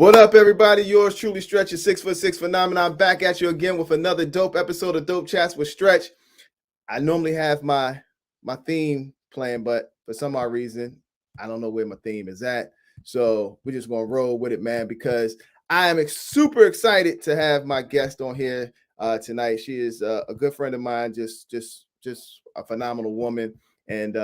What up, everybody? Yours truly, Stretch, your 6'6" phenomenon, back at you again with another dope episode of Dope Chats with Stretch. I normally have my theme playing, but for some odd reason, I don't know where my theme is at. So we're just gonna roll with it, man, because I am super excited to have my guest on here tonight. She is a good friend of mine, just a phenomenal woman. And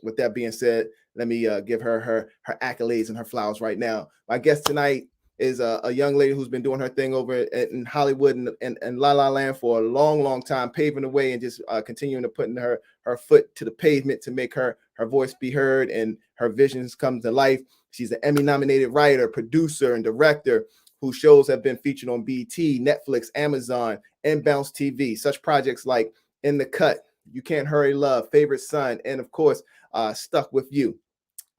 with that being said, let me give her accolades and her flowers right now. My guest tonight is a young lady who's been doing her thing over in Hollywood and La La Land for a long time, paving the way and just continuing to putting her foot to the pavement to make her voice be heard and her visions come to life. She's an Emmy-nominated writer, producer, and director whose shows have been featured on BT, Netflix, Amazon, and Bounce TV. Such projects like In the Cut, You Can't Hurry Love, Favorite Son, and of course, Stuck With You.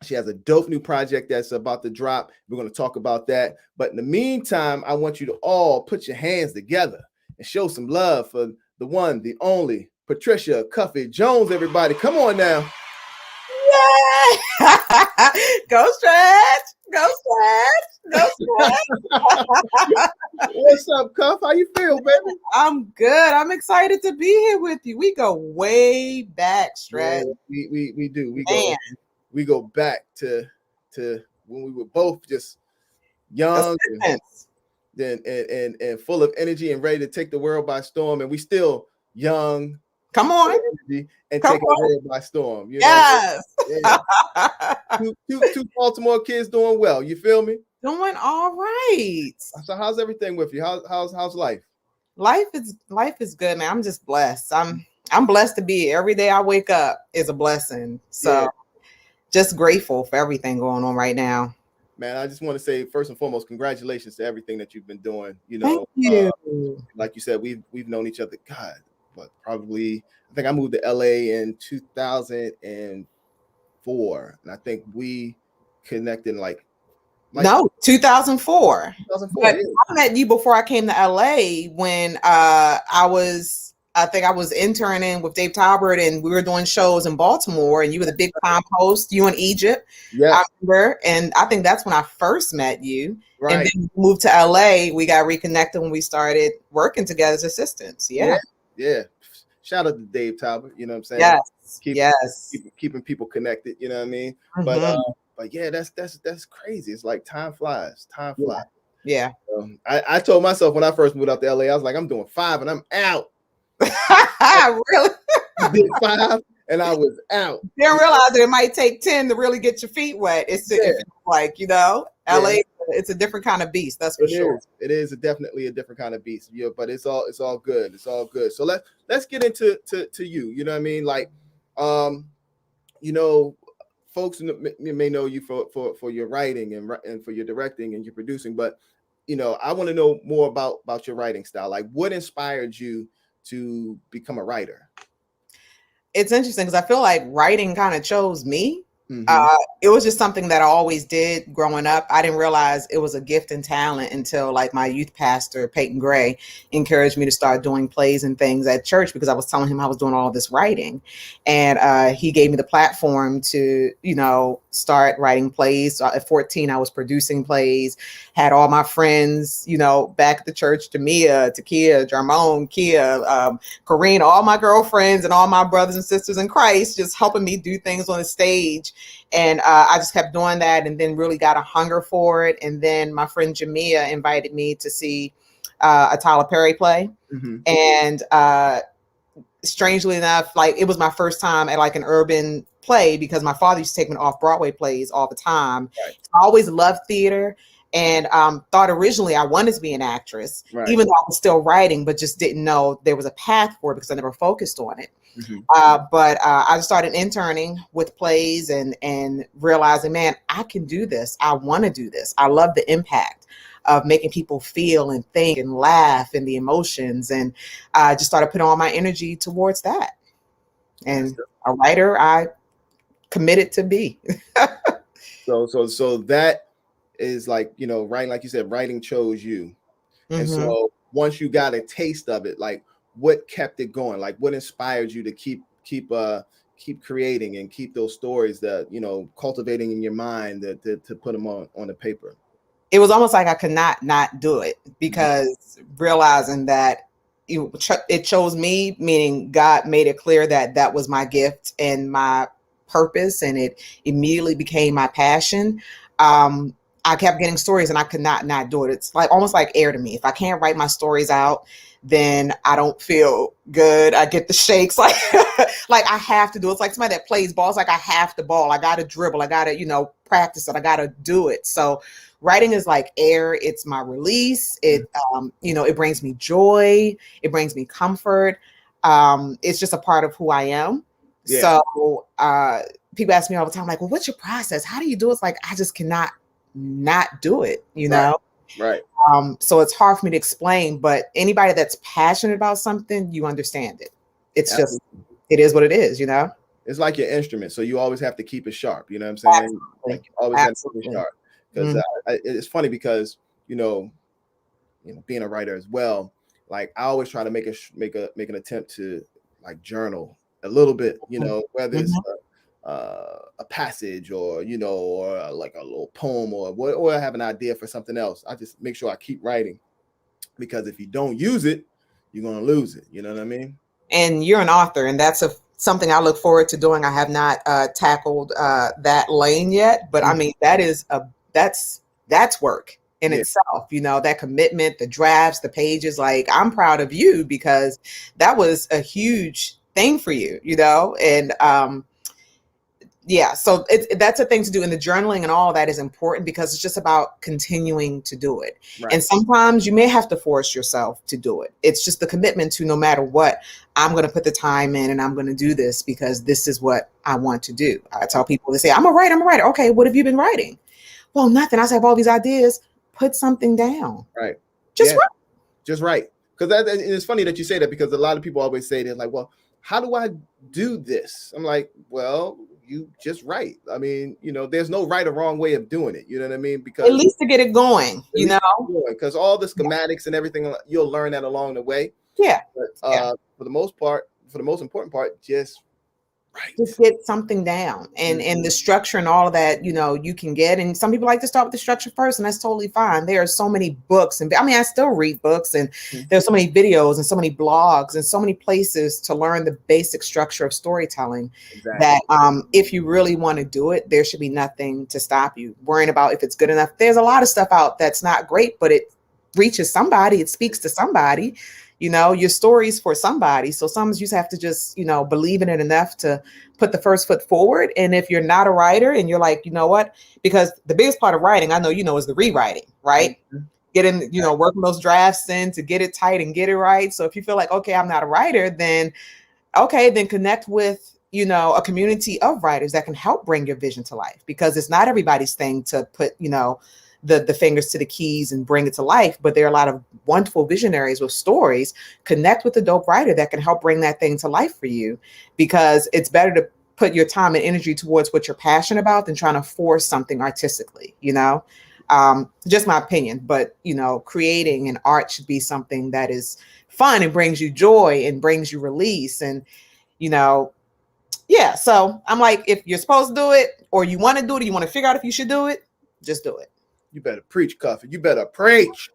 She has a dope new project that's about to drop. We're going to talk about that. But in the meantime, I want you to all put your hands together and show some love for the one, the only, Patricia Cuffie-Jones, everybody. Come on now. Yay! Go Stretch! Go Stretch! Go Stretch! What's up, Cuff? How you feel, baby? I'm good. I'm excited to be here with you. We go way back, Stretch. Yeah, we do. We go back to when we were both just young and full of energy and ready to take the world by storm, and we still young. Come on, and take the world by storm. You know? Yes. Yeah. two Baltimore kids doing well. You feel me? Doing all right. So how's everything with you? How's life? Life is good, man. I'm just blessed. I'm blessed to be here. Every day I wake up is a blessing. So just grateful for everything going on right now. Man, I just want to say first and foremost, congratulations to everything that you've been doing. You know, thank you. Like you said, we've known each other. God, but probably I think I moved to LA in 2004, and I think we connected like no 2004. 2004. But I met you before I came to LA when I think I was interning with Dave Talbert and we were doing shows in Baltimore and you were the big time host, you in Egypt. Yeah. I remember. And I think that's when I first met you. Right. And then we moved to LA. We got reconnected when we started working together as assistants. Yeah. Shout out to Dave Talbert. You know what I'm saying? Keeping people connected. You know what I mean? Mm-hmm. But yeah, that's crazy. It's like time flies. Time flies. Yeah. I told myself when I first moved out to LA, I was like, I'm doing 5 and I'm out. Really? I did 5 and I was out. Didn't realize that it might take 10 to really get your feet wet. It's like, LA, it's a different kind of beast. That's for sure. It is definitely a different kind of beast. Yeah, but it's all good. It's all good. So let's get into you. You know what I mean? Like, folks may know you for your writing and for your directing and your producing, but I want to know more about your writing style. Like, what inspired you to become a writer? It's interesting because I feel like writing kind of chose me. Mm-hmm. It was just something that I always did growing up. I didn't realize it was a gift and talent until like my youth pastor, Peyton Gray, encouraged me to start doing plays and things at church because I was telling him I was doing all this writing. And he gave me the platform to, start writing plays. So at 14, I was producing plays, had all my friends, back at the church, Tamia, Takia, Jarmone, Kia, Karina, all my girlfriends and all my brothers and sisters in Christ, just helping me do things on the stage. And I just kept doing that and then really got a hunger for it. And then my friend Jamia invited me to see a Tyler Perry play. Mm-hmm. And strangely enough, like it was my first time at like an urban play because my father used to take me to off-Broadway plays all the time. Right. I always loved theater and thought originally I wanted to be an actress, even though I was still writing, but just didn't know there was a path for it because I never focused on it. Mm-hmm. But I started interning with plays and realizing, man, I can do this. I want to do this. I love the impact of making people feel and think and laugh and the emotions. And I just started putting all my energy towards that. And a writer, I committed to be. So that is like, writing, like you said, writing chose you. Mm-hmm. And so once you got a taste of it, like what kept it going? Like what inspired you to keep creating and keep those stories that, cultivating in your mind to put them on the paper? it was almost like I could not do it, because realizing that it chose me, meaning God made it clear that that was my gift and my purpose, and it immediately became my passion. I kept getting stories and I could not do it. It's like almost like air to me. If I can't write my stories out, then I don't feel good. I get the shakes. Like like I have to do it. It's like somebody that plays ball. It's like I have to ball. I gotta dribble. I gotta, practice it. I gotta do it. So writing is like air. It's my release. It it brings me joy. It brings me comfort. It's just a part of who I am. Yeah. So people ask me all the time, like, well, what's your process? How do you do it? It's like, I just cannot not do it, know? Right. So it's hard for me to explain, but anybody that's passionate about something, you understand it. It's Absolutely. just, it is what it is, It's like your instrument. So you always have to keep it sharp. You know what I'm saying? Absolutely. Like you always have to keep it sharp. Because it's funny because, being a writer as well, like I always try to make an attempt to like journal a little bit, whether it's a passage or like a little poem or I have an idea for something else. I just make sure I keep writing, because if you don't use it, you're gonna lose it. You know what I mean? And you're an author, and that's something I look forward to doing. I have not tackled that lane yet, but I mean that's work in itself. That commitment, the drafts, the pages. Like, I'm proud of you, because that was a huge thing for you, and so that's a thing to do. And the journaling and all that is important, because it's just about continuing to do it. Right. And sometimes you may have to force yourself to do it. It's just the commitment to, no matter what, I'm going to put the time in and I'm going to do this because this is what I want to do. I tell people, they say, I'm a writer. Okay, what have you been writing? Well, nothing. I have all these ideas. Put something down. Right. Just write. Just write. Because it's funny that you say that, because a lot of people always say, they're like, well, how do I do this? I'm like, well, you just write. I mean, there's no right or wrong way of doing it. You know what I mean? Because at least to get it going, because all the schematics and everything, you'll learn that along the way. Yeah. But for the most important part, just right. Just get something down, and the structure and all of that, you can get. And some people like to start with the structure first, and that's totally fine. There are so many books, and I still read books, and there's so many videos and so many blogs and so many places to learn the basic structure of storytelling. Exactly. That if you really want to do it, there should be nothing to stop you worrying about if it's good enough. There's a lot of stuff out that's not great, but it reaches somebody. It speaks to somebody. Your story's for somebody. So sometimes you just have to just, believe in it enough to put the first foot forward. And if you're not a writer and you're like, what? Because the biggest part of writing, I know, is the rewriting, right? Getting, working those drafts in to get it tight and get it right. So if you feel like, okay, I'm not a writer, then connect with, a community of writers that can help bring your vision to life, because it's not everybody's thing to put, the fingers to the keys and bring it to life. But there are a lot of wonderful visionaries with stories. Connect with a dope writer that can help bring that thing to life for you, because it's better to put your time and energy towards what you're passionate about than trying to force something artistically, just my opinion. But, creating and art should be something that is fun and brings you joy and brings you release. And, so I'm like, if you're supposed to do it, or you want to do it, or you want to figure out if you should do it, just do it. You better preach, Cuffie. You better preach.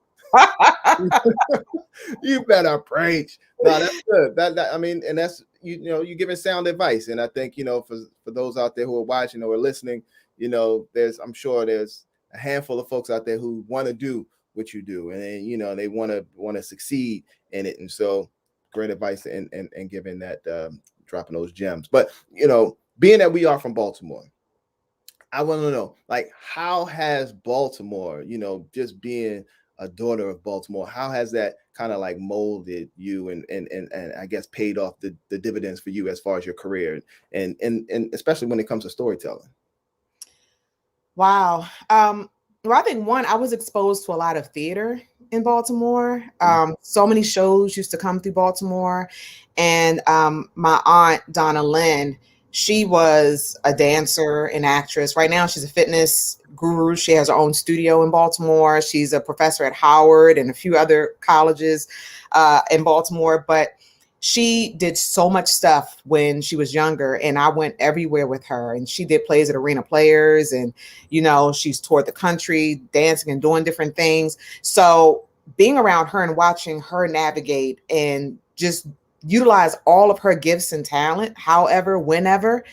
You better preach. No, that's good. That I mean, and that's you're giving sound advice. And I think for those out there who are watching or listening, I'm sure there's a handful of folks out there who want to do what you do, and they want to succeed in it. And so, great advice and giving that dropping those gems. But being that we are from Baltimore, I want to know, like, how has Baltimore, just being a daughter of Baltimore, how has that kind of like molded you and I guess paid off the dividends for you as far as your career and especially when it comes to storytelling? Wow. Well, I think I was exposed to a lot of theater in Baltimore. So many shows used to come through Baltimore, and my aunt Donna Lynn, she was a dancer and actress. Right now, she's a fitness guru. She has her own studio in Baltimore. She's a professor at Howard and a few other colleges in Baltimore. But she did so much stuff when she was younger, and I went everywhere with her, and she did plays at Arena Players, and she's toured the country dancing and doing different things. So being around her and watching her navigate and just utilize all of her gifts and talent, however, whenever,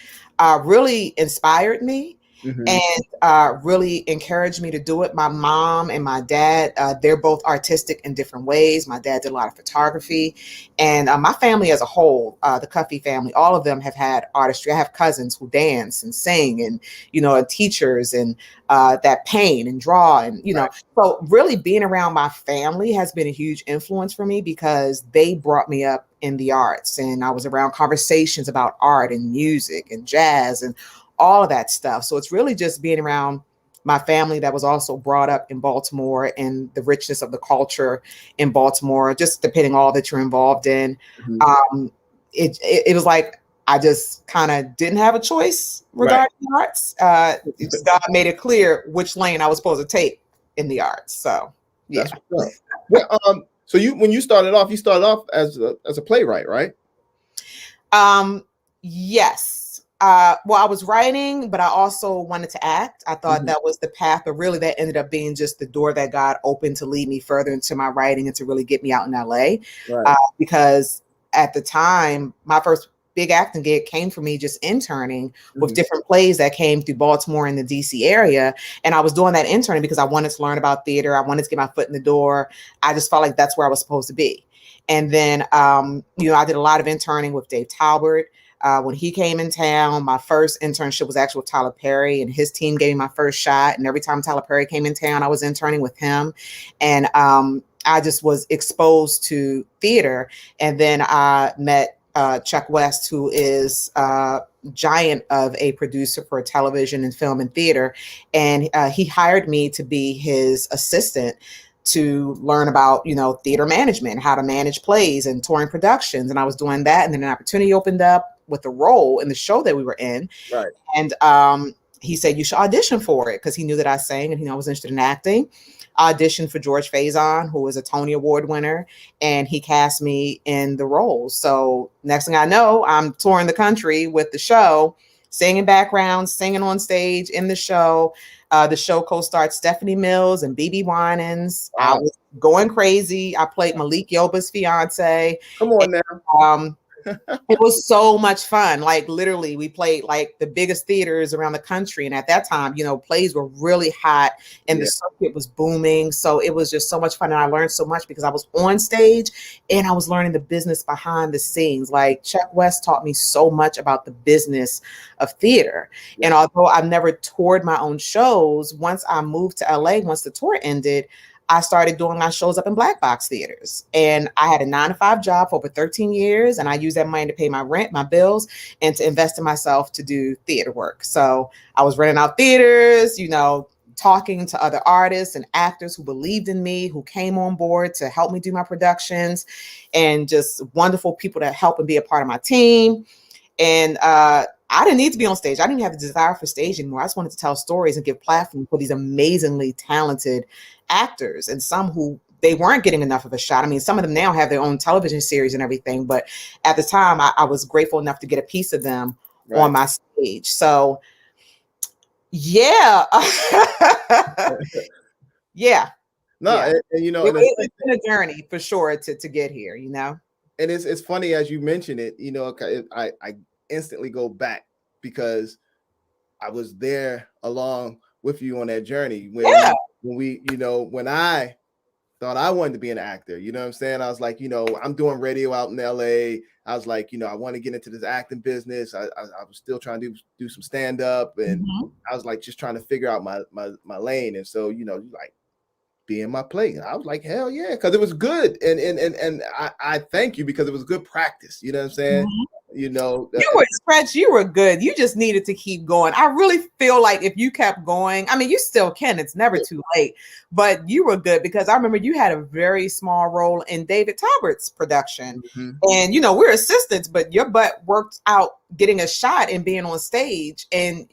really inspired me. Mm-hmm. And really encouraged me to do it. My mom and my dad, they're both artistic in different ways. My dad did a lot of photography, and my family as a whole, the Cuffie family, all of them have had artistry. I have cousins who dance and sing, and teachers, and that paint and draw, and Right. So really being around my family has been a huge influence for me, because they brought me up in the arts, and I was around conversations about art and music and jazz and all of that stuff. So it's really just being around my family that was also brought up in Baltimore, and the richness of the culture in Baltimore, just depending on all that you're involved in. Mm-hmm. It was like I just kind of didn't have a choice regarding the arts. God made it clear which lane I was supposed to take in the arts. So yeah. That's what's up. Well, so when you started off as a playwright, right? Yes. Well, I was writing, but I also wanted to act. I thought that was the path, but really that ended up being just the door that God opened to lead me further into my writing and to really get me out in LA. Right. Because at the time, my first big acting gig came from me just interning with different plays that came through Baltimore and the DC area. And I was doing that interning because I wanted to learn about theater. I wanted to get my foot in the door. I just felt like that's where I was supposed to be. And then, I did a lot of interning with Dave Talbert. When he came in town, my first internship was actually with Tyler Perry, and his team gave me my first shot. And every time Tyler Perry came in town, I was interning with him. And I just was exposed to theater. And then I met Chuck West, who is a giant of a producer for television and film and theater. And he hired me to be his assistant to learn about, theater management, how to manage plays and touring productions. And I was doing that. And then an opportunity opened up with a role in the show that we were in. Right. And he said, you should audition for it, because he knew that I sang and I was interested in acting. I auditioned for George Faison, who was a Tony Award winner, and he cast me in the role. So next thing I know, I'm touring the country with the show, singing background, singing on stage in the show. The show co-starred Stephanie Mills and BB Winans. Wow. I was going crazy. I played Malik Yoba's fiance. Come on now. It was so much fun. Like literally we played like the biggest theaters around the country. And at that time, plays were really hot and the circuit was booming. So it was just so much fun. And I learned so much because I was on stage and I was learning the business behind the scenes. Like Chuck West taught me so much about the business of theater. Yeah. And although I've never toured my own shows, once I moved to LA, once the tour ended, I started doing my shows up in black box theaters, and I had a 9-to-5 job for over 13 years. And I used that money to pay my rent, my bills, and to invest in myself to do theater work. So I was renting out theaters, talking to other artists and actors who believed in me, who came on board to help me do my productions, and just wonderful people that help and be a part of my team. And I didn't need to be on stage. I didn't have a desire for stage anymore. I just wanted to tell stories and give platform for these amazingly talented actors, and some who they weren't getting enough of a shot. I mean, some of them now have their own television series and everything, but at the time I was grateful enough to get a piece of them on my stage. So yeah. Yeah. No, yeah. And it's been a journey for sure to get here, And it's funny as you mention it, I instantly go back because I was there along with you on that journey when when I thought I wanted to be an actor, you know what I'm saying? I was like, I'm doing radio out in LA. I was like, I want to get into this acting business. I was still trying to do some stand up, and I was like just trying to figure out my lane. And so, like be in my place. I was like, hell yeah, because it was good. And I thank you because it was good practice. You know what I'm saying? You were Stretch, you were good. You just needed to keep going. I really feel like if you kept going, I mean, you still can. It's never too late. But you were good because I remember you had a very small role in David Talbert's production. And, we're assistants, but your butt worked out getting a shot and being on stage. And,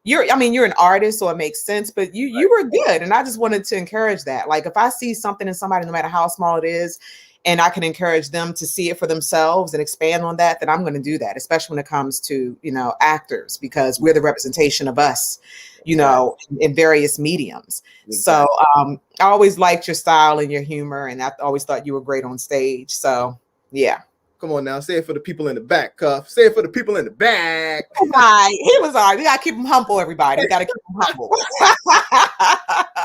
you're an artist, so it makes sense, but you were good. And I just wanted to encourage that. Like if I see something in somebody, no matter how small it is, and I can encourage them to see it for themselves and expand on that, then I'm going to do that, especially when it comes to, actors, because we're the representation of us, in various mediums. Exactly. So I always liked your style and your humor, and I always thought you were great on stage. So, yeah. Come on now, say it for the people in the back, Cuff. Say it for the people in the back. He was all right. We got to keep him humble, everybody. We got to keep him humble.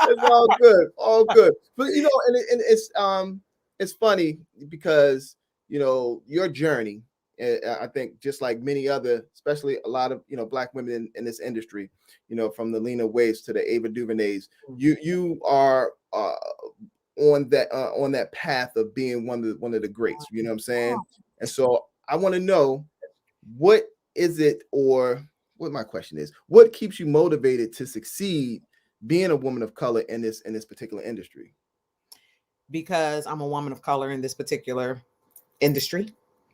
It's all good, all good. But, and it's funny because, your journey, I think just like many other, especially a lot of, Black women in this industry, from the Lena Waithes to the Ava DuVernays, you are on that path of being one of the greats, you know what I'm saying? And so I want to know, what is it, or what my question is, what keeps you motivated to succeed being a woman of color in this particular industry? Because I'm a woman of color in this particular industry.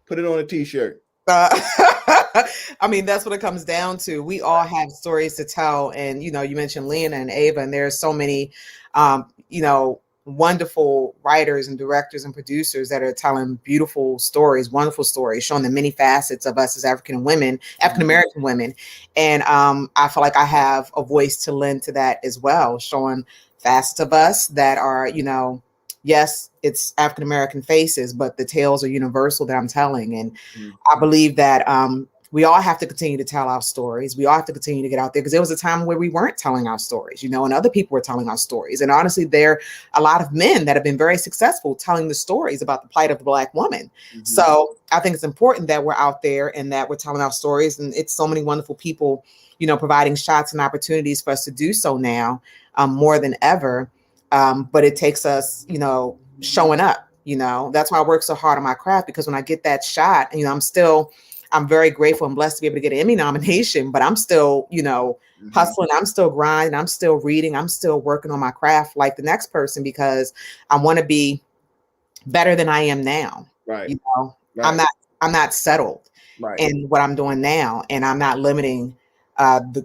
Put it on a t-shirt. I mean, that's what it comes down to. We all have stories to tell. And, you mentioned Lena and Ava, and there's so many, wonderful writers and directors and producers that are telling beautiful stories, wonderful stories, showing the many facets of us as African American women. And I feel like I have a voice to lend to that as well, showing facets of us that are, yes, it's African American faces, but the tales are universal that I'm telling. And I believe that we all have to continue to tell our stories. We all have to continue to get out there, because there was a time where we weren't telling our stories, and other people were telling our stories. And honestly, there are a lot of men that have been very successful telling the stories about the plight of the Black woman. So I think it's important that we're out there and that we're telling our stories. And it's so many wonderful people, providing shots and opportunities for us to do so now, more than ever. But it takes us, showing up, that's why I work so hard on my craft, because when I get that shot, I'm very grateful and blessed to be able to get an Emmy nomination, but I'm still, hustling. I'm still grinding. I'm still reading. I'm still working on my craft like the next person, because I want to be better than I am now. Right. Right. I'm not settled in what I'm doing now, and I'm not limiting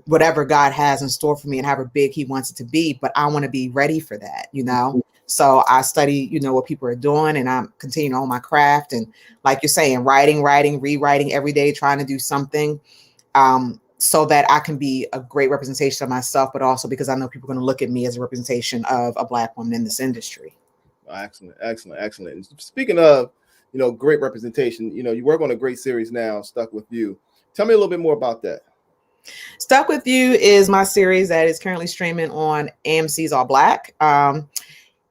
whatever God has in store for me and however big he wants it to be, but I want to be ready for that, So I study, what people are doing, and I'm continuing on my craft. And like you're saying, writing, rewriting every day, trying to do something so that I can be a great representation of myself, but also because I know people are going to look at me as a representation of a Black woman in this industry. Excellent. And speaking of, great representation, you work on a great series now, Stuck With You. Tell me a little bit more about that. Stuck With You is my series that is currently streaming on AMC's All Black.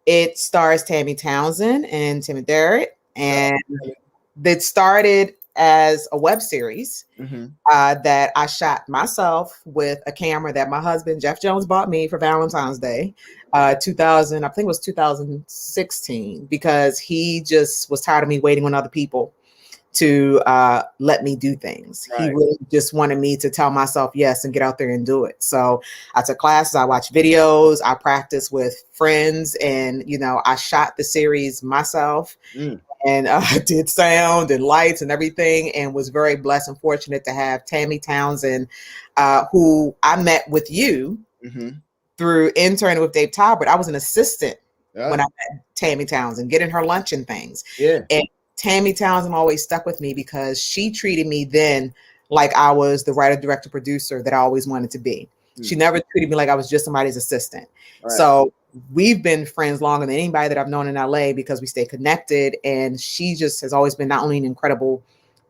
It stars Tammy Townsend and Timmy Derrick, and it started as a web series that I shot myself with a camera that my husband Jeff Jones bought me for Valentine's Day, 2016, because he just was tired of me waiting on other people to let me do things. Right. He really just wanted me to tell myself yes and get out there and do it. So I took classes, I watched videos, I practiced with friends, and I shot the series myself and did sound and lights and everything, and was very blessed and fortunate to have Tammy Townsend, who I met with you through interning with Dave Talbert. I was an assistant when I met Tammy Townsend, getting her lunch and things. Yeah. And Tammy Townsend always stuck with me because she treated me then like I was the writer, director, producer that I always wanted to be. She never treated me like I was just somebody's assistant. Right. So we've been friends longer than anybody that I've known in LA because we stay connected. And she just has always been not only an incredible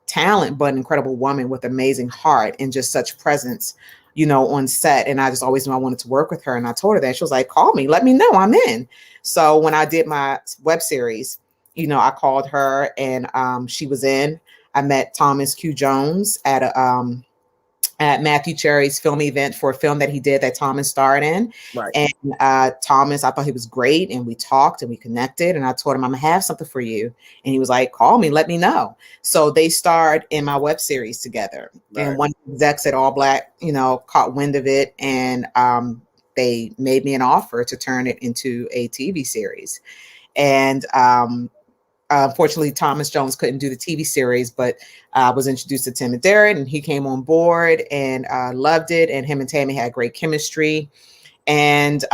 talent, but an incredible woman with amazing heart and just such presence, on set. And I just always knew I wanted to work with her. And I told her that. She was like, call me, let me know, I'm in. So when I did my web series, I called her and she was in. I met Thomas Q. Jones at Matthew Cherry's film event for a film that he did that Thomas starred in. Right. And Thomas, I thought he was great, and we talked and we connected, and I told him, I'm gonna have something for you. And he was like, call me, let me know. So they starred in my web series together. Right. And one of the execs at All Black, caught wind of it, and they made me an offer to turn it into a TV series. And unfortunately, Thomas Jones couldn't do the TV series, but I was introduced to Tim and Darren, and he came on board and loved it. And him and Tammy had great chemistry. And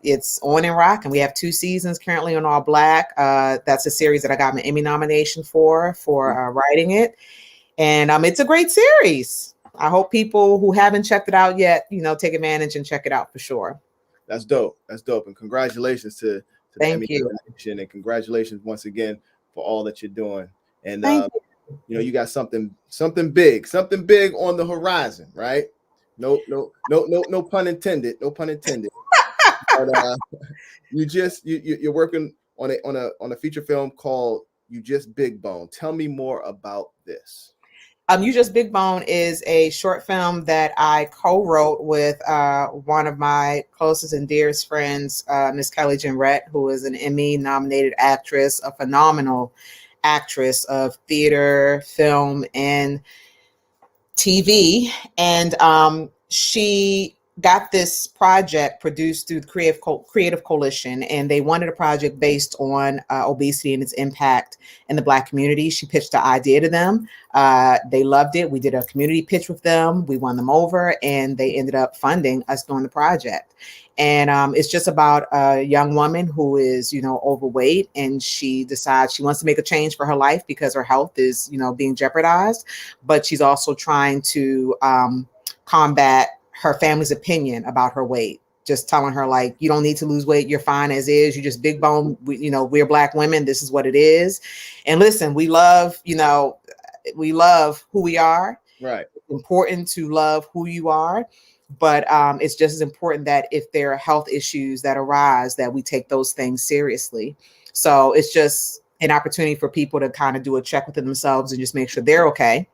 it's on and rock. And we have 2 seasons currently on All Black. That's a series that I got an Emmy nomination for writing it. And it's a great series. I hope people who haven't checked it out yet, take advantage and check it out for sure. That's dope. That's dope. And congratulations to the Emmy nomination, and congratulations once again for all that you're doing. And you got something big on the horizon, right? No pun intended. No pun intended. But you're working on a feature film called You Just Big Bone. Tell me more about this. You Just Big Bone is a short film that I co-wrote with one of my closest and dearest friends, Miss Kelly Jenrette, who is an Emmy-nominated actress, a phenomenal actress of theater, film, and TV. And she got this project produced through the Creative Coalition, and they wanted a project based on obesity and its impact in the Black community. She pitched the idea to them. They loved it. We did a community pitch with them. We won them over, and they ended up funding us doing the project. And it's just about a young woman who is, overweight, and she decides she wants to make a change for her life because her health is, being jeopardized. But she's also trying to combat her family's opinion about her weight, just telling her, like, you don't need to lose weight. You're fine as is. You're just big bone. We're Black women. This is what it is. And listen, we love who we are. Right. It's important to love who you are. But it's just as important that if there are health issues that arise, that we take those things seriously. So it's just an opportunity for people to kind of do a check within themselves and just make sure they're okay.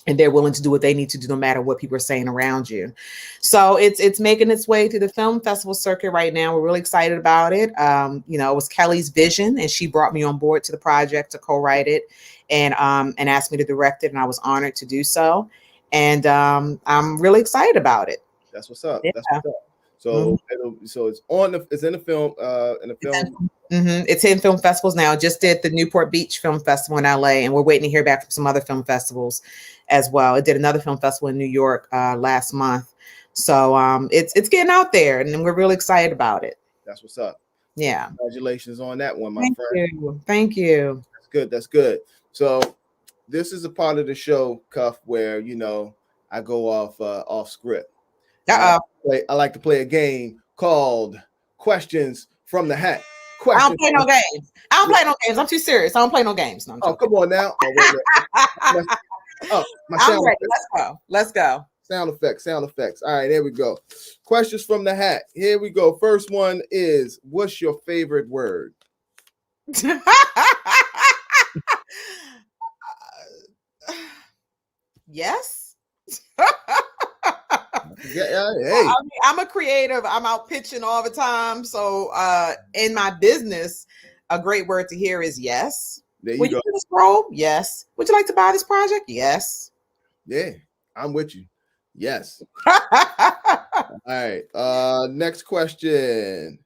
And they're willing to do what they need to do, no matter what people are saying around you. So it's making its way through the film festival circuit right now. We're really excited about it. It was Kelly's vision, and she brought me on board to the project to co-write it, and asked me to direct it, and I was honored to do so. And I'm really excited about it. That's what's up. Yeah. That's what's up. So it's in the film. It's in film festivals now. Just did the Newport Beach Film Festival in LA, and we're waiting to hear back from some other film festivals as well. It did another film festival in New York last month. So it's getting out there, and we're really excited about it. That's what's up. Yeah. Congratulations on that one, my friend. Thank you. That's good. So this is a part of the show, Cuff, where I go off script. I like to play a game called Questions from the Hat. I don't play no games. I'm too serious. I don't play no games. No, come on now. I'm ready. Let's go. Sound effects. All right, there we go. Questions from the hat. Here we go. First one is, what's your favorite word? Yes. Hey. I'm a creative. I'm out pitching all the time. So in my business, a great word to hear is yes. There you Would go. you do this role? Yes. Would you like to buy this project? Yes. Yeah, I'm with you. Yes. All right. Next question.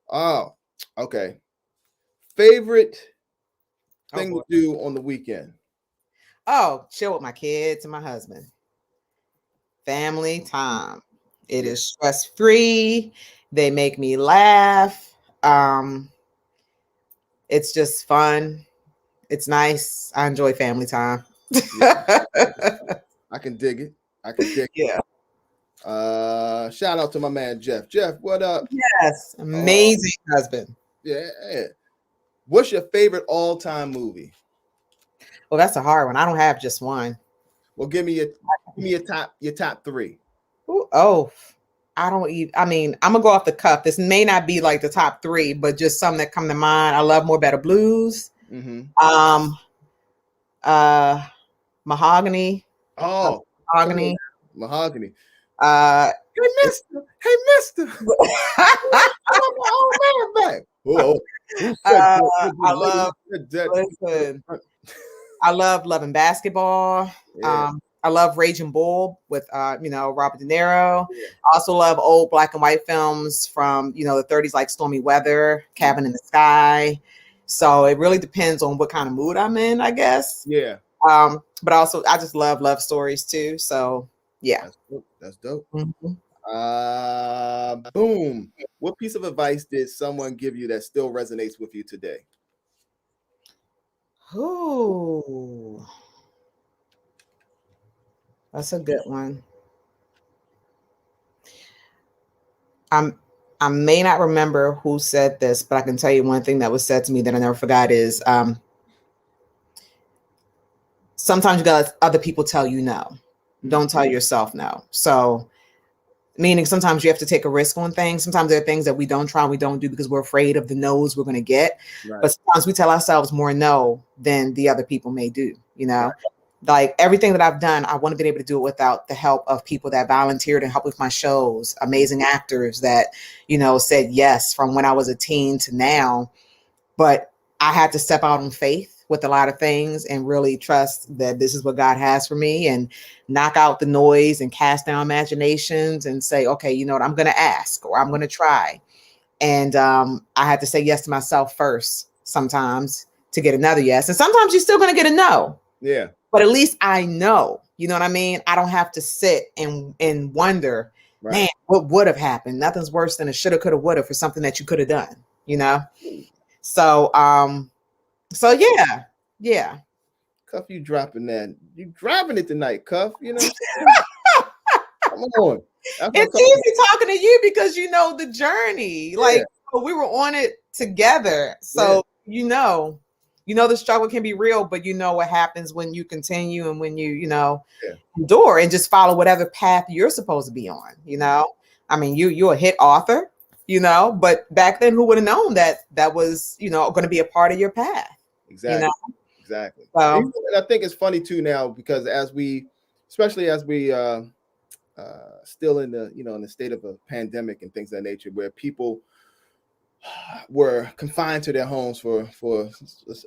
Oh, okay. Favorite thing to do on the weekend? Oh, chill with my kids and my husband. Family time. It is stress-free. They make me laugh. It's just fun. It's nice. I enjoy family time. I can dig it. Yeah. Shout out to my man Jeff. Jeff, what up? Yes, amazing husband. Yeah. What's your favorite all-time movie? Well, that's a hard one. I don't have just one. Well, give me your top 3. Ooh, I don't even. I mean, I'm gonna go off the cuff. This may not be like the top 3, but just some that come to mind. I love More Better Blues. Mm-hmm. Mahogany. Oh, Mahogany. Mahogany. Hey, mister. I'm my old man back. Whoa. I love Loving Basketball. Yeah. I love Raging Bull with Robert De Niro. Yeah. I also love old black and white films from the 30s, like Stormy Weather, Cabin in the Sky. So it really depends on what kind of mood I'm in, I guess. Yeah. But also I just love stories too. So yeah. That's dope. Mm-hmm. Boom. What piece of advice did someone give you that still resonates with you today? Ooh, that's a good one. I may not remember who said this, but I can tell you one thing that was said to me that I never forgot is sometimes you got other people tell you no. Don't tell yourself no. So meaning sometimes you have to take a risk on things. Sometimes there are things that we don't try and we don't do because we're afraid of the no's we're going to get. Right. But sometimes we tell ourselves more no than the other people may do, you know? Right. Like everything that I've done, I want to be able to do it without the help of people that volunteered and helped with my shows, amazing actors that, you know, said yes from when I was a teen to now. But I had to step out on faith with a lot of things and really trust that this is what God has for me and knock out the noise and cast down imaginations and say, okay, you know what, I'm going to ask or I'm going to try. And I had to say yes to myself first sometimes to get another yes. And sometimes you're still going to get a no. Yeah. But at least I know, you know what I mean? I don't have to sit and wonder, right, man, what would have happened? Nothing's worse than a shoulda, coulda, woulda for something that you could have done, you know? So, yeah. Cuff, you dropping that. You dropping it tonight, Cuff. You know what I'm saying? Come on. It's easy talking to you because you know the journey. Yeah. Like we were on it together. So you know the struggle can be real, but you know what happens when you continue and when you endure and just follow whatever path you're supposed to be on, you know? I mean, you're a hit author, you know, but back then who would have known that was, you know, going to be a part of your path. Exactly. You know? Exactly. So, and I think it's funny too now because especially as we still in the, you know, in the state of a pandemic and things of that nature where people were confined to their homes for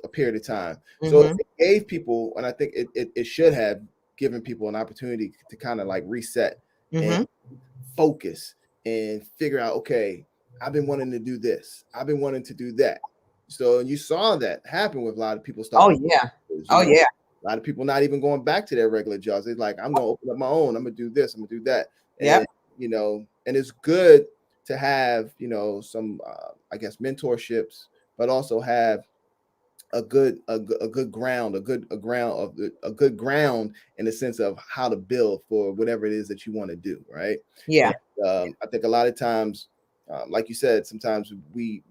a period of time. Mm-hmm. So it gave people, and I think it should have given people an opportunity to kind of like reset and focus and figure out, okay, I've been wanting to do this. I've been wanting to do that. So you saw that happen with a lot of people starting. A lot of people not even going back to their regular jobs. They're like, I'm going to open up my own. I'm going to do this. I'm going to do that. And, you know, and it's good to have, you know, some, I guess, mentorships, but also have a good ground in the sense of how to build for whatever it is that you want to do. Right. Yeah. And, I think a lot of times, like you said, sometimes we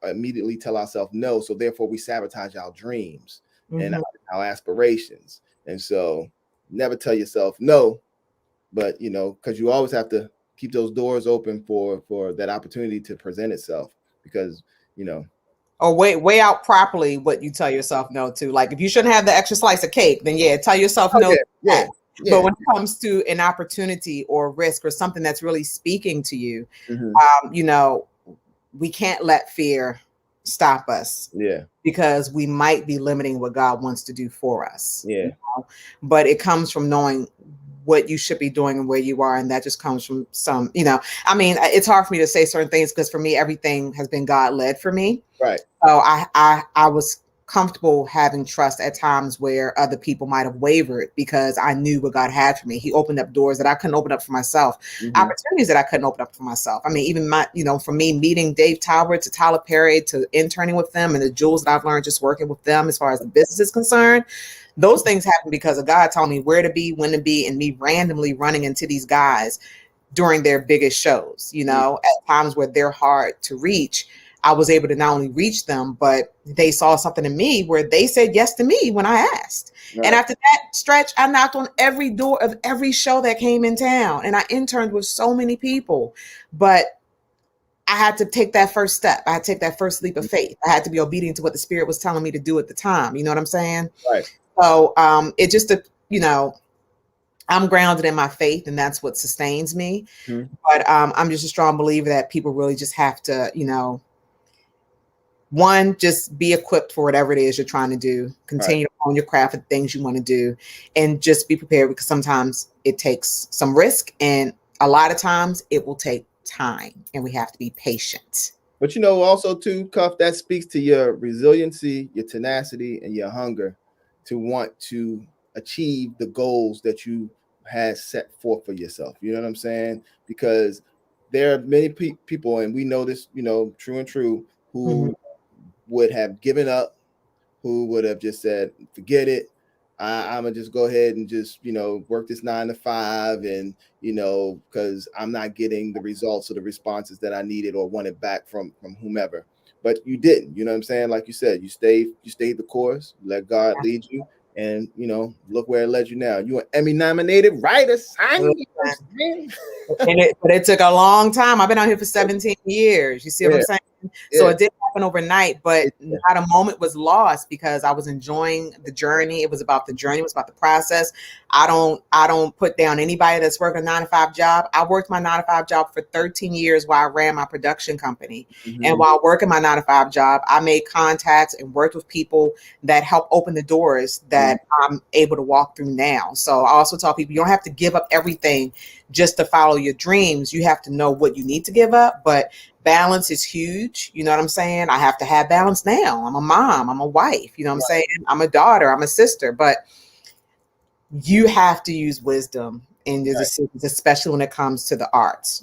immediately tell ourselves no. So therefore we sabotage our dreams and our aspirations. And so never tell yourself no, but, you know, because you always have to keep those doors open for that opportunity to present itself because, you know. Or weigh out properly what you tell yourself no to. Like if you shouldn't have the extra slice of cake, then tell yourself no. Yeah. But when it comes to an opportunity or risk or something that's really speaking to you, you know, we can't let fear stop us. Yeah. Because we might be limiting what God wants to do for us. Yeah. You know? But it comes from knowing what you should be doing and where you are. And that just comes from some, you know, I mean, it's hard for me to say certain things because for me, everything has been God led for me. Right. So I was comfortable having trust at times where other people might have wavered because I knew what God had for me. He opened up doors that I couldn't open up for myself, opportunities that I couldn't open up for myself. I mean, even from me meeting Dave Talbot to Tyler Perry to interning with them and the jewels that I've learned just working with them as far as the business is concerned, those things happen because of God telling me where to be, when to be, and me randomly running into these guys during their biggest shows, you know, at times where they're hard to reach. I was able to not only reach them, but they saw something in me where they said yes to me when I asked. Right. And after that stretch, I knocked on every door of every show that came in town. And I interned with so many people. But I had to take that first step. I had to take that first leap of faith. I had to be obedient to what the Spirit was telling me to do at the time. You know what I'm saying? Right. So it just, you know, I'm grounded in my faith and that's what sustains me. But I'm just a strong believer that people really just have to, you know, one, just be equipped for whatever it is you're trying to do. Continue to hone your craft and things you want to do, and just be prepared because sometimes it takes some risk, and a lot of times it will take time, and we have to be patient. But you know, also too, Cuff, that speaks to your resiliency, your tenacity, and your hunger to want to achieve the goals that you had set forth for yourself. You know what I'm saying? Because there are many people, and we know this, true and true, who would have given up, who would have just said, forget it. I'm gonna just go ahead and just, work this 9 to 5, and because I'm not getting the results or the responses that I needed or wanted back from whomever. But you didn't. You know what I'm saying? Like you said, you stayed the course. Let God lead you, and look where it led you now. You an Emmy nominated writer, son. But it took a long time. I've been out here for 17 years. You see what I'm saying? So it didn't happen overnight, but not a moment was lost because I was enjoying the journey. It was about the journey. It was about the process. I don't put down anybody that's working a 9 to 5 job. I worked my 9 to 5 job for 13 years while I ran my production company. And while working my 9 to 5 job, I made contacts and worked with people that help open the doors that I'm able to walk through now. So I also tell people, you don't have to give up everything just to follow your dreams. You have to know what you need to give up, but balance is huge. You know what I'm saying? I have to have balance now. I'm a mom. I'm a wife. You know what I'm saying? I'm a daughter. I'm a sister. But you have to use wisdom in your decisions, especially when it comes to the arts,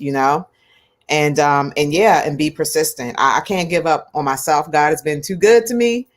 and be persistent. I can't give up on myself. God has been too good to me.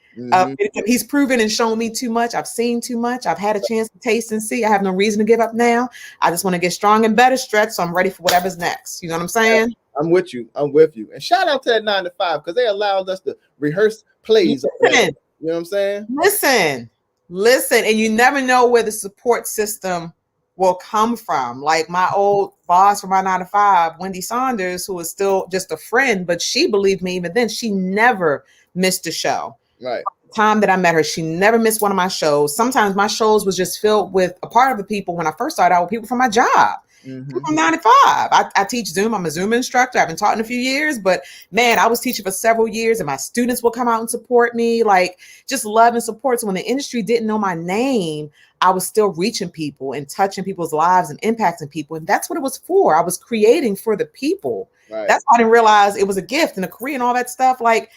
He's proven and shown me too much. I've seen too much. I've had a chance to taste and see. I have no reason to give up now. I just want to get strong and better, Stretch. So I'm ready for whatever's next. You know what I'm saying? I'm with you. And shout out to that 9 to 5 because they allowed us to rehearse plays. You know what I'm saying? Listen, and you never know where the support system will come from. Like my old boss from my 9 to 5, Wendy Saunders, who was still just a friend, but she believed me even then. She never missed a show. Right. The time that I met her, she never missed one of my shows. Sometimes my shows was just filled with a part of the people when I first started out with people from my job. From 9 to 5. I teach Zoom. I'm a Zoom instructor. I haven't taught in a few years, but man, I was teaching for several years and my students will come out and support me, like just love and support. So when the industry didn't know my name, I was still reaching people and touching people's lives and impacting people. And that's what it was for. I was creating for the people. Right. That's why I didn't realize it was a gift and a career and all that stuff. Like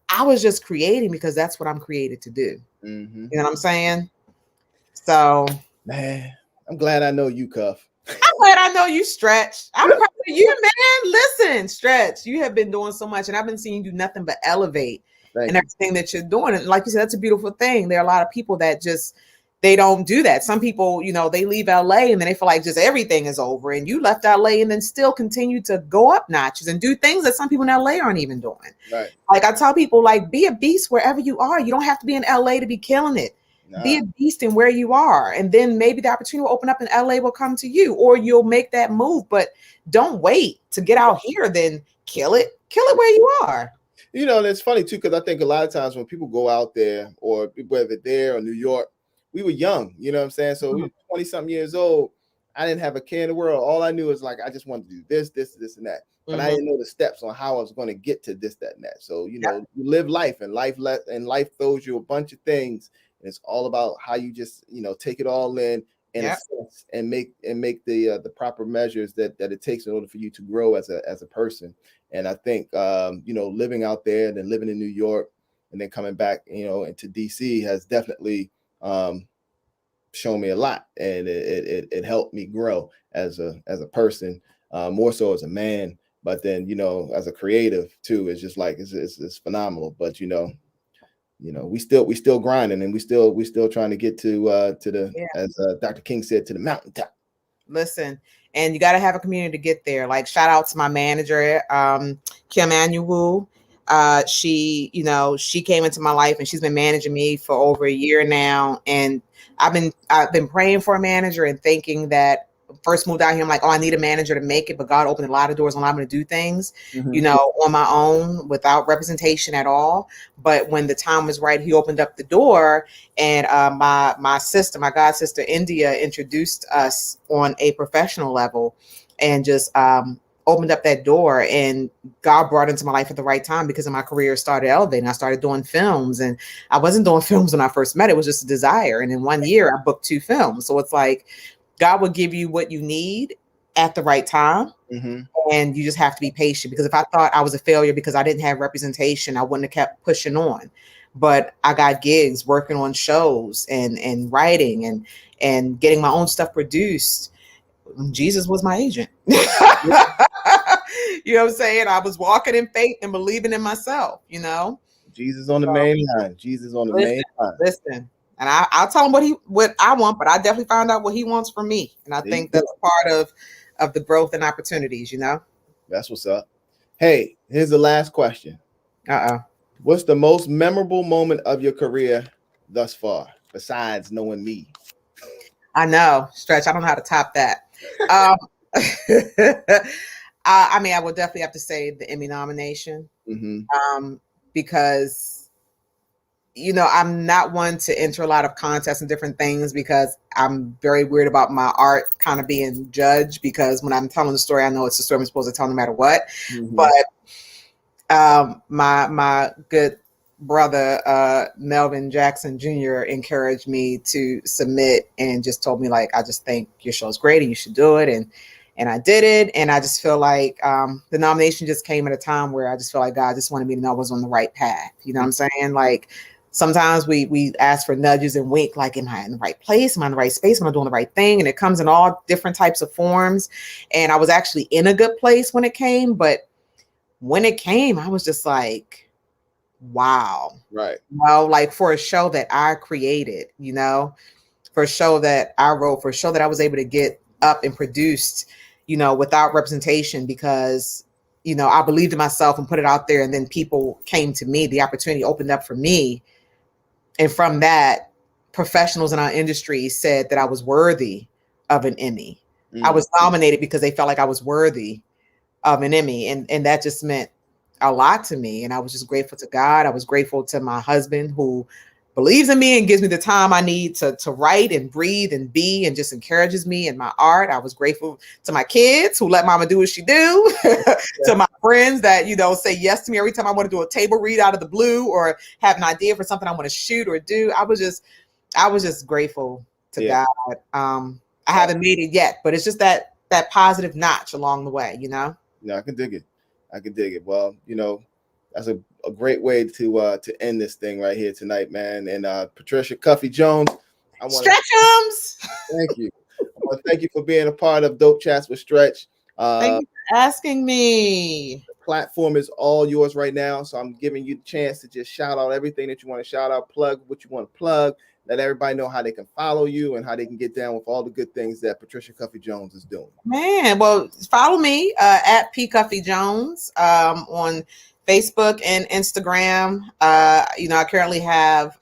I was just creating because that's what I'm created to do. You know what I'm saying? So, man, I'm glad I know you, Cuff. I'm glad I know you, Stretch. I'm proud of you, man. Listen, Stretch, you have been doing so much, and I've been seeing you do nothing but elevate in everything that you're doing. And like you said, that's a beautiful thing. There are a lot of people that they don't do that. Some people, they leave LA and then they feel like just everything is over. And you left LA and then still continue to go up notches and do things that some people in LA aren't even doing. Right. Like I tell people, like, be a beast wherever you are. You don't have to be in LA to be killing it. Nah. Be a beast in where you are. And then maybe the opportunity will open up and LA will come to you, or you'll make that move. But don't wait to get out here, then kill it where you are. And it's funny too, because I think a lot of times when people go out there, or whether there or New York, we were young, you know what I'm saying? So we were 20 something years old. I didn't have a care in the world. All I knew is like, I just wanted to do this, and that. But I didn't know the steps on how I was going to get to this, that, and that. So, you live life, and life throws you a bunch of things. And it's all about how you just, take it all in and assess and make the proper measures that it takes in order for you to grow as a person. And I think, living out there and then living in New York and then coming back, into DC has definitely shown me a lot, and it helped me grow as a person, more so as a man. But then, as a creative too, it's just like it's phenomenal. But we still grinding, and we still trying to get to the as Dr. King said, to the mountaintop. Listen, and you got to have a community to get there. Like shout out to my manager, Kim Annual. She came into my life and she's been managing me for over a year now. And I've been praying for a manager and thinking that first moved out here, I'm like, oh, I need a manager to make it. But God opened a lot of doors and allowed me to do things, on my own without representation at all. But when the time was right, he opened up the door, and my god sister, India, introduced us on a professional level and just opened up that door, and God brought into my life at the right time because of my career started elevating. I started doing films, and I wasn't doing films when I first met. It was just a desire. And in 1 year I booked 2 films. So it's like, God will give you what you need at the right time. And you just have to be patient, because if I thought I was a failure because I didn't have representation, I wouldn't have kept pushing on. But I got gigs working on shows and writing and getting my own stuff produced, Jesus was my agent. You know what I'm saying? I was walking in faith and believing in myself, you know. Jesus on the main line. Jesus on the main line. Listen. And I'll tell him what I want, but I definitely found out what he wants from me. And I think that's part of the growth and opportunities, you know? That's what's up. Hey, here's the last question. What's the most memorable moment of your career thus far, besides knowing me? I know, Stretch. I don't know how to top that. I mean, I would definitely have to say the Emmy nomination, because, you know, I'm not one to enter a lot of contests and different things because I'm very weird about my art kind of being judged, because when I'm telling the story, I know it's the story I'm supposed to tell no matter what. But my good brother, Melvin Jackson Jr. encouraged me to submit and just told me, like, I just think your show's great and you should do it. And I did it. And I just feel like the nomination just came at a time where I just feel like God just wanted me to know I was on the right path. You know what I'm saying? Like, sometimes we ask for nudges and wink, like, am I in the right place? Am I in the right space? Am I doing the right thing? And it comes in all different types of forms. And I was actually in a good place when it came. But when it came, I was just like, wow. Right. Well, like, for a show that I created, you know, for a show that I wrote, for a show that I was able to get up and produced, you know, without representation, because, you know, I believed in myself and put it out there. And then people came to me, the opportunity opened up for me. And from that, professionals in our industry said that I was worthy of an Emmy. I was nominated because they felt like I was worthy of an Emmy. And that just meant a lot to me. And I was just grateful to God. I was grateful to my husband, who believes in me and gives me the time I need to write and breathe and be, and just encourages me in my art. I was grateful to my kids, who let mama do what she do, to my friends that, you know, say yes to me every time I want to do a table read out of the blue or have an idea for something I want to shoot or do. I was just grateful to God. I haven't made it yet, but it's just that positive notch along the way, you know? No, I can dig it. Well, you know, that's a great way to end this thing right here tonight, man. And Patricia Cuffie-Jones, I want to thank you. I want to thank you for being a part of Dope Chats with Stretch. Thank you for asking me. The platform is all yours right now, so I'm giving you the chance to just shout out everything that you want to shout out, plug what you want to plug, let everybody know how they can follow you and how they can get down with all the good things that Patricia Cuffie-Jones is doing. Man, well, follow me at P Cuffie-Jones on Facebook and Instagram. You know, I currently have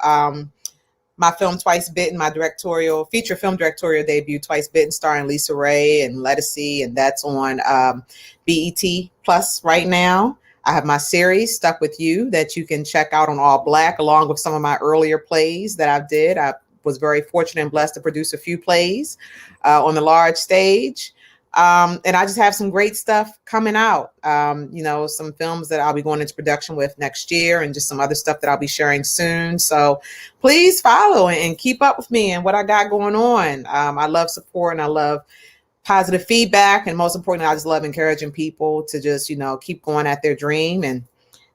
my film Twice Bitten, my feature film directorial debut, Twice Bitten, starring Lisa Ray and Lettucey, and that's on BET Plus right now. I have my series Stuck With You that you can check out on All Black, along with some of my earlier plays that I did. I was very fortunate and blessed to produce a few plays on the large stage. And I just have some great stuff coming out. You know, some films that I'll be going into production with next year, and just some other stuff that I'll be sharing soon. So please follow and keep up with me and what I got going on. I love support and I love positive feedback. And most importantly, I just love encouraging people to just, you know, keep going at their dream and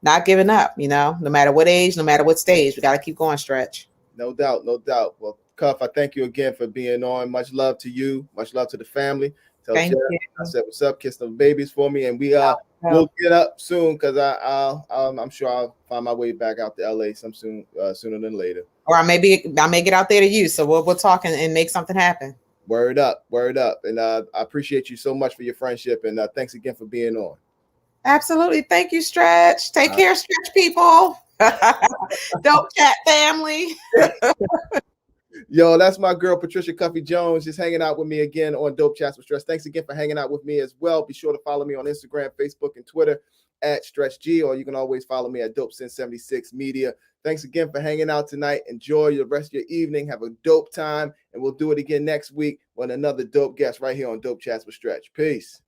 not giving up, you know, no matter what age, no matter what stage, we got to keep going, Stretch. No doubt. Well, Cuff, I thank you again for being on. Much love to you. Much love to the family. Tell Thank Jeff, you. I said what's up. Kiss them babies for me, and we'll get up soon, because I'm sure I'll find my way back out to LA sooner than later. Or I may get out there to you, so we'll talk and make something happen. Word up. And I appreciate you so much for your friendship, and thanks again for being on. Absolutely. Thank you, Stretch. Take care, Stretch people. Dope Chat family. Yo, that's my girl, Patricia Cuffie-Jones, just hanging out with me again on Dope Chats with Stretch. Thanks again for hanging out with me as well. Be sure to follow me on Instagram, Facebook, and Twitter at StretchG, or you can always follow me at DopeSense76 Media. Thanks again for hanging out tonight. Enjoy the rest of your evening. Have a dope time, and we'll do it again next week with another dope guest right here on Dope Chats with Stretch. Peace.